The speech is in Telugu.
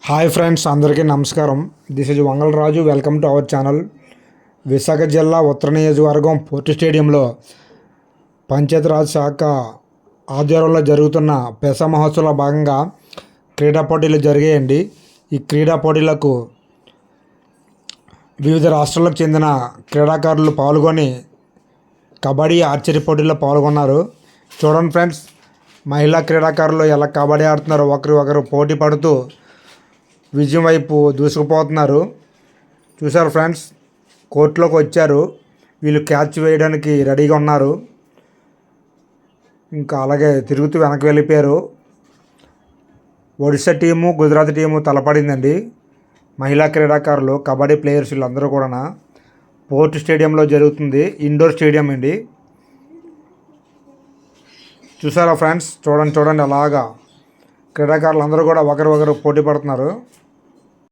హాయ్ ఫ్రెండ్స్, అందరికీ నమస్కారం. This is Vangalaraju. Welcome to our channel. Visakha జిల్లా ఉత్తర నియోజకవర్గం పోర్టు స్టేడియంలో పంచాయతీరాజ్ శాఖ ఆధ్వర్యంలో జరుగుతున్న పెసా మహోత్సవంలో భాగంగా క్రీడా పోటీలు జరిగాయండి. ఈ క్రీడా పోటీలకు వివిధ రాష్ట్రాలకు చెందిన క్రీడాకారులు పాల్గొని కబడ్డీ, ఆర్చరీ పోటీల్లో పాల్గొన్నారు. చూడండి ఫ్రెండ్స్, మహిళా క్రీడాకారులు ఎలా కబడ్డీ ఆడుతున్నారో ఒకరు పోటీ పడుతూ విజయం వైపు దూసుకుపోతున్నారు. చూశారు ఫ్రెండ్స్, కోర్టులోకి వచ్చారు. వీళ్ళు క్యాచ్ వేయడానికి రెడీగా ఉన్నారు. ఇంకా అలాగే తిరుగుతూ వెనక్కి వెళ్ళిపోయారు. ఒడిశా టీము, గుజరాత్ టీము తలపడిందండి. మహిళా క్రీడాకారులు, కబడ్డీ ప్లేయర్స్ వీళ్ళందరూ కూడా పోర్ట్ స్టేడియంలో జరుగుతుంది. ఇండోర్ స్టేడియం అండి. చూసారా ఫ్రెండ్స్, చూడండి అలాగా క్రీడాకారులు అందరూ కూడా ఒకరు పోటీ పడుతున్నారు.